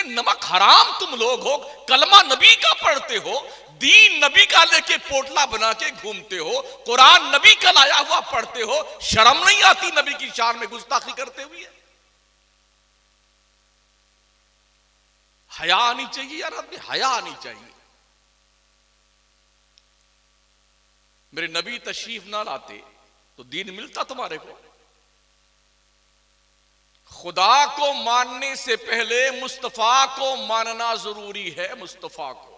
नमक हराम तुम लोग हो, कलमा नबी का पढ़ते हो, दीन नबी का लेके पोटला बना के घूमते हो, कुरान नबी का लाया हुआ पढ़ते हो, शर्म नहीं आती नबी की शान में गुस्ताखी करते हुए? हया आनी चाहिए यार, आदमी हया आनी चाहिए। मेरे नबी तशरीफ ना लाते तो दीन मिलता तुम्हारे को? खुदा को मानने से पहले मुस्तफा को मानना जरूरी है। मुस्तफा को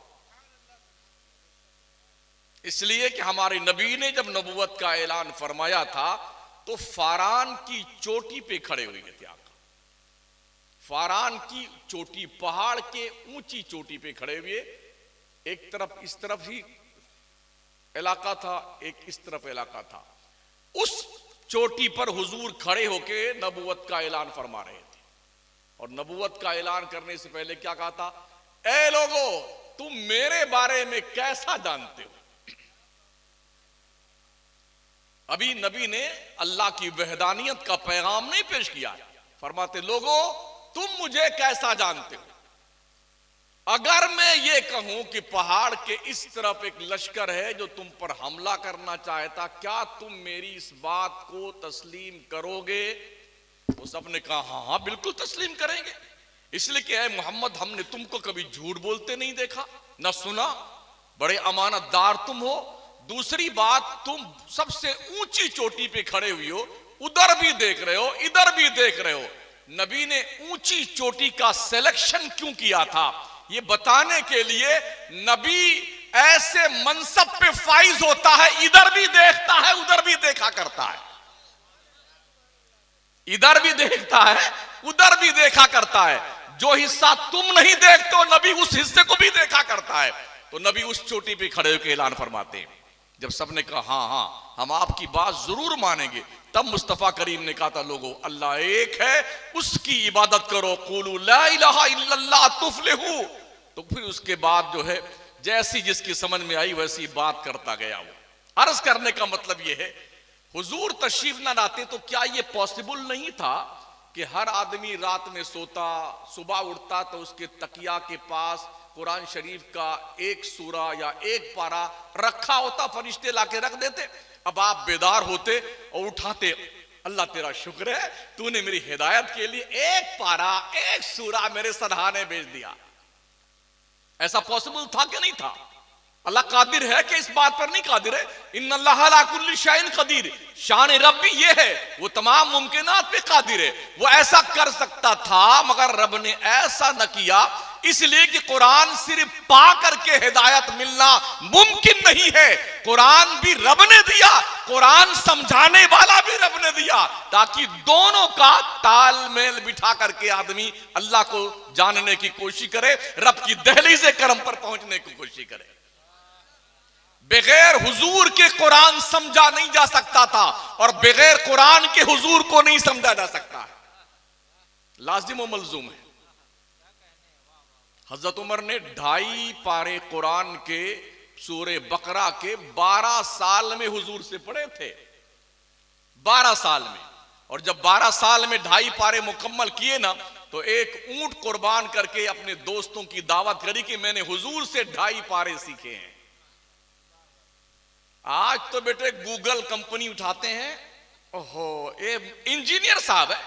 इसलिए कि हमारे नबी ने जब नबूवत का ऐलान फरमाया था तो फारान की चोटी पे खड़े हुए थे। आका फारान की चोटी, पहाड़ के ऊंची चोटी पे खड़े हुए, एक तरफ इस तरफ ही इलाका था, एक इस तरफ इलाका था। उस चोटी पर हुजूर खड़े होके नबूवत का ऐलान फरमा रहे थे। और नबूवत का ऐलान करने से पहले क्या कहा था? ए लोगो, तुम मेरे बारे में कैसा जानते हो? अभी नबी ने अल्लाह की वहदानियत का पैगाम नहीं पेश किया। फरमाते लोगो, तुम मुझे कैसा जानते हो? अगर मैं ये कहूं कि पहाड़ के इस तरफ एक लश्कर है जो तुम पर हमला करना चाहता, क्या तुम मेरी इस बात को तस्लीम करोगे? वो सबने कहा हाँ हाँ बिल्कुल तस्लीम करेंगे, इसलिए कि ऐ मोहम्मद, हमने तुमको कभी झूठ बोलते नहीं देखा ना सुना, बड़े अमानतदार तुम हो। दूसरी बात, तुम सबसे ऊंची चोटी पे खड़े हुए हो, उधर भी देख रहे हो, इधर भी देख रहे हो। नबी ने ऊंची चोटी का सिलेक्शन क्यों किया था? ये बताने के लिए नबी ऐसे मनसब पे फाइज होता है, इधर भी देखता है उधर भी देखा करता है, इधर भी देखता है उधर भी देखा करता है। जो हिस्सा तुम नहीं देखते हो नबी उस हिस्से को भी देखा करता है। तो नबी उस चोटी पे खड़े होकर ऐलान फरमाते हैं। जब सबने कहा हाँ हाँ हम आपकी बात जरूर मानेंगे, तब मुस्तफा करीम ने कहा था लोगों, अल्लाह एक है, उसकी इबादत करो, कुलू ला इलाहा इल्लल्लाह तुफलिहू। तो फिर उसके बाद जो है जैसी जिसकी समझ में आई वैसी बात करता गया। वो अर्ज करने का मतलब ये है, हुजूर तशरीफ ना लाते तो क्या ये पॉसिबल नहीं था कि हर आदमी रात में सोता, सुबह उठता तो उसके तकिया के पास कुरान शरीफ का एक सूरा या एक पारा रखा होता, फरिश्ते लाके रख देते। अब आप बेदार होते और उठाते, अल्लाह तेरा शुक्र है तूने मेरी हिदायत के लिए एक पारा एक सूरा मेरे सरहाने भेज दिया। ऐसा पॉसिबल था कि नहीं था? अल्लाह कादिर है कि इस बात पर नहीं कादिर है? इन्नल्लाह अला कुल्ली शैइन कदीर, शान रब्बी ये है, वो तमाम मुमकिनात पे कादिर है। वो ऐसा कर सकता था मगर रब ने ऐसा न किया, इसलिए कि कुरान सिर्फ पा करके हिदायत मिलना मुमकिन नहीं है। कुरान भी रब ने दिया, कुरान समझाने वाला भी रब ने दिया, ताकि दोनों का तालमेल बिठा करके आदमी अल्लाह को जानने की कोशिश करे, रब की दहलीज़ से करम पर पहुंचने की कोशिश करे। बगैर हुजूर के कुरान समझा नहीं जा सकता था और बगैर कुरान के हुजूर को नहीं समझा जा सकता है, लाजिम और मलजूम है। हजरत उमर ने 2.5 पारे कुरान के सूरे बकरा के 12 साल में हुजूर से पढ़े थे, 12 साल में। और जब 12 साल में 2.5 पारे मुकम्मल किए ना, तो एक ऊंट कुर्बान करके अपने दोस्तों की दावत करी कि मैंने हुजूर से 2.5 पारे सीखे हैं। आज तो बेटे गूगल कंपनी उठाते हैं, ओहो ये इंजीनियर साहब है,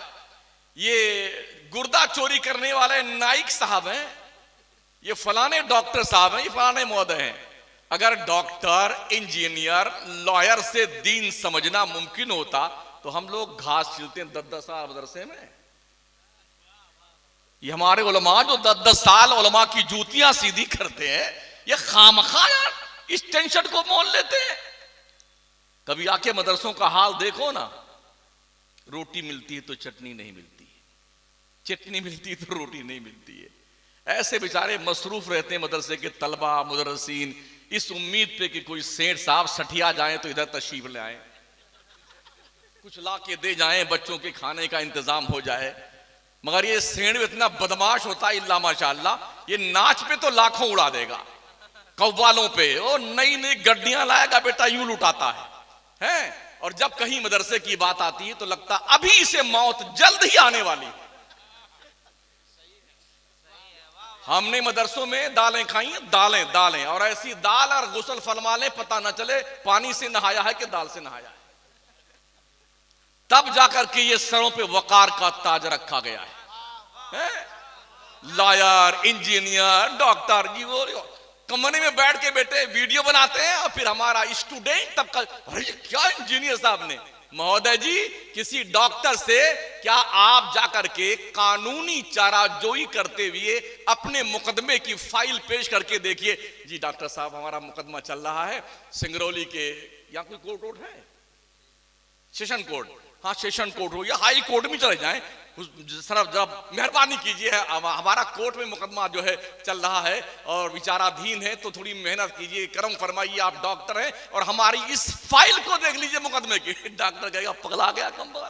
ये गुर्दा चोरी करने वाले नाइक साहब हैं, ये फलाने डॉक्टर साहब हैं, ये फलाने महोदय हैं। अगर डॉक्टर, इंजीनियर, लॉयर से दीन समझना मुमकिन होता तो हम लोग घास छिलते हैं 10-10 साल मदरसे में। ये हमारे उलमा जो 10-10 साल उलमा की जूतियां सीधी करते हैं, ये खामखा यार इस टेंशन को मोल लेते हैं। कभी आके मदरसों का हाल देखो ना, रोटी मिलती है तो चटनी नहीं मिलती है, चटनी मिलती है तो रोटी नहीं मिलती है। ऐसे बेचारे मसरूफ रहते हैं मदरसे के तलबा, मुदर्रिसीन, इस उम्मीद पे कि कोई सेठ साहब सठिया जाए तो इधर तशरीफ ले आए, कुछ ला के दे जाएं, बच्चों के खाने का इंतजाम हो जाए। मगर ये सेठ इतना बदमाश होता है इल्ला माशाअल्लाह, ये नाच पे तो लाखों उड़ा देगा, कव्वालों पे ओ नई नई गड्डियां लाएगा बेटा, यूं लुटाता है। और जब कहीं मदरसे की बात आती है तो लगता अभी से मौत जल्द ही आने वाली है। हमने मदरसों में दालें खाई, दालें दालें, और ऐसी दाल और गुसल फरमा ले, पता न चले पानी से नहाया है कि दाल से नहाया है। तब जाकर के ये सरों पे वकार का ताज रखा गया है। लॉयर, इंजीनियर, डॉक्टर, जी वो कमरे में बैठ के बेटे वीडियो बनाते हैं, और फिर हमारा स्टूडेंट तब का, अरे क्या इंजीनियर साहब ने। महोदय जी, किसी डॉक्टर से क्या आप जाकर के कानूनी चाराजोई करते हुए अपने मुकदमे की फाइल पेश करके देखिए। जी डॉक्टर साहब, हमारा मुकदमा चल रहा है सिंगरौली के, या कोई कोर्ट है, सेशन कोर्ट, हाँ सेशन कोर्ट हो या हाई कोर्ट में चले जाएं, सर जब मेहरबानी कीजिए, हमारा कोर्ट में मुकदमा जो है चल रहा है और विचाराधीन है, तो थोड़ी मेहनत कीजिए, करम फरमाइए, आप डॉक्टर हैं और हमारी इस फाइल को देख लीजिए मुकदमे की। डॉक्टर कहेगा पगला गया कंबर।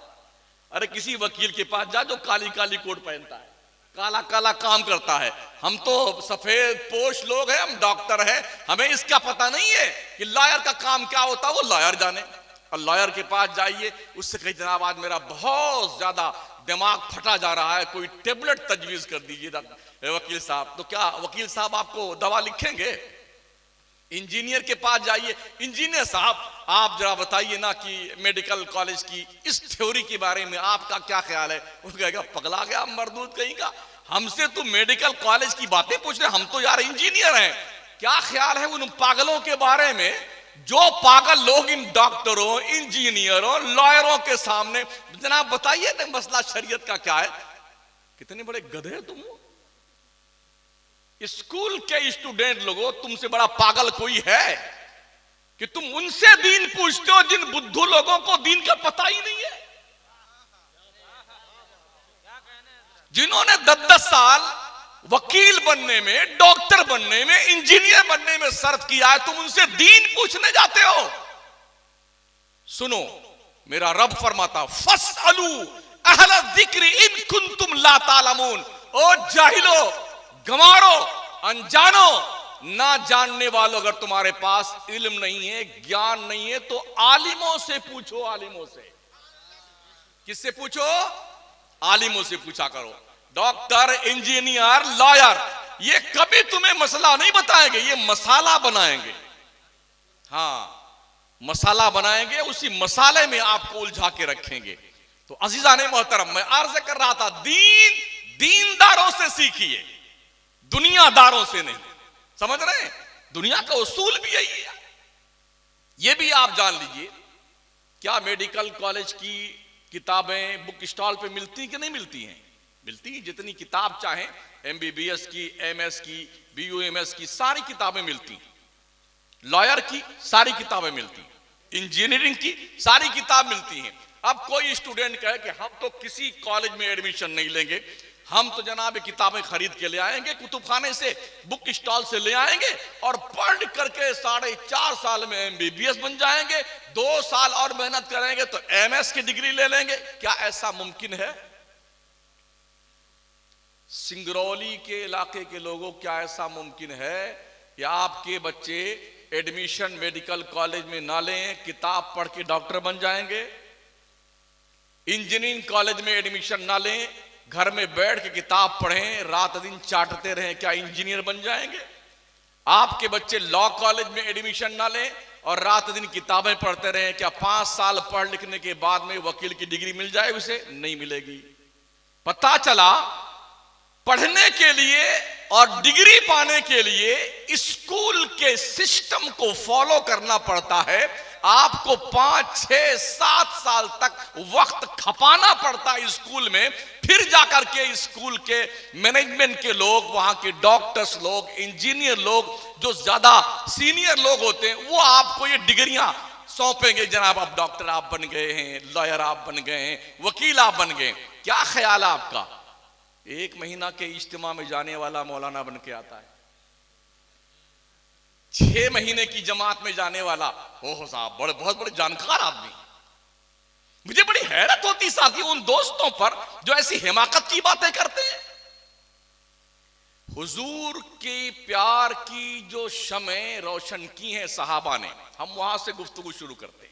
अरे किसी वकील के पास जा जो काली काली कोट पहनता है, काला काला काम करता है। हम तो सफेद पोश लोग हैं, हम डॉक्टर हैं, हमें इसका पता नहीं है कि लॉयर का काम क्या होता है, वो लॉयर जाने। और लॉयर के पास जाइए, उससे कही जनाब आज मेरा बहुत ज्यादा दिमाग फटा जा रहा है, कोई टेबलेट तजवीज कर दीजिए वकील साहब। तो क्या वकील साहब आपको दवा लिखेंगे? इंजीनियर के पास जाइए, इंजीनियर साहब आप जरा बताइए ना कि मेडिकल कॉलेज की इस थ्योरी के बारे में आपका क्या ख्याल है। वो कहेगा पगला गया मरदूद कहीं का, हमसे तो मेडिकल कॉलेज की बातें पूछ रहे, हम तो यार इंजीनियर हैं। क्या ख्याल है उन पागलों के बारे में जो पागल लोग इन डॉक्टरों, इंजीनियरों, लॉयरों के सामने, जनाब बताइए ना मसला शरीयत का क्या है। कितने बड़े गधे तुम। स्कूल के स्टूडेंट लोगों, तुमसे बड़ा पागल कोई है कि तुम उनसे दीन पूछते हो जिन बुद्धू लोगों को दीन का पता ही नहीं है, जिन्होंने 10-10 साल वकील बनने में, डॉक्टर बनने में, इंजीनियर बनने में सर्फ किया है, तुम उनसे दीन पूछने जाते हो। सुनो, मेरा रब फरमाता फस्अलू अहल जिक्र इन कुंतुम ला तालमून। ओ जाहिलो, गंवारो, अनजानो, ना जानने वालों, अगर तुम्हारे पास इल्म नहीं है, ज्ञान नहीं है, तो आलिमों से पूछो। आलिमों से। किससे पूछो? आलिमों से पूछा करो। डॉक्टर, इंजीनियर, लॉयर ये कभी तुम्हें मसला नहीं बताएंगे, ये मसाला बनाएंगे। हाँ, मसाला बनाएंगे, उसी मसाले में आपको उलझा के रखेंगे। तो अजीजा ने मोहतरम, मैं अर्ज कर रहा था, दीनदारों से सीखिए, दुनियादारों से नहीं। समझ रहे हैं? दुनिया का उसूल भी यही है। ये भी आप जान लीजिए, क्या मेडिकल कॉलेज की किताबें बुक स्टॉल पे मिलती कि नहीं मिलती हैं? मिलती। जितनी किताब चाहें, MBBS की, MS की, BUMS की सारी किताबें मिलती, लॉयर की सारी किताबें मिलती, इंजीनियरिंग की सारी किताब मिलती हैं। अब कोई स्टूडेंट कहे कि हम तो किसी कॉलेज में एडमिशन नहीं लेंगे, हम तो जनाब किताबें खरीद के ले आएंगे, कुतुबखाने से, बुक स्टॉल से ले आएंगे और पढ़ करके 4.5 साल में MBBS बन जाएंगे, 2 साल और मेहनत करेंगे तो MS की डिग्री ले लेंगे। क्या ऐसा मुमकिन है? सिंगरौली के इलाके के लोगों, क्या ऐसा मुमकिन है कि आपके बच्चे एडमिशन मेडिकल कॉलेज में ना लें, किताब पढ़ के डॉक्टर बन जाएंगे? इंजीनियरिंग कॉलेज में एडमिशन ना लें, घर में बैठ के किताब पढ़ें, रात दिन चाटते रहें, क्या इंजीनियर बन जाएंगे? आपके बच्चे लॉ कॉलेज में एडमिशन ना लें और रात दिन किताबें पढ़ते रहें, क्या 5 साल पढ़ लिखने के बाद में वकील की डिग्री मिल जाए? उसे नहीं मिलेगी। पता चला पढ़ने के लिए और डिग्री पाने के लिए स्कूल के सिस्टम को फॉलो करना पड़ता है। आपको 5, 6, 7 साल तक वक्त खपाना पड़ता है स्कूल में, फिर जाकर के स्कूल के मैनेजमेंट के लोग, वहां के डॉक्टर्स लोग, इंजीनियर लोग, जो ज्यादा सीनियर लोग होते हैं, वो आपको ये डिग्रियां सौंपेंगे। जनाब आप डॉक्टर आप बन गए हैं, लॉयर आप बन गए हैं, वकील आप बन गए। क्या ख्याल है आपका? 1 महीना के इज्तिमा में जाने वाला मौलाना बन के आता है, 6 महीने की जमात में जाने वाला, हो साहब बहुत बड़े जानकार आदमी। मुझे बड़ी हैरत होती साथी उन दोस्तों पर जो ऐसी हिमाकत की बातें करते हैं। हुजूर के प्यार की जो शमें रोशन की हैं सहाबा ने, हम वहां से गुफ्तगू शुरू करते हैं।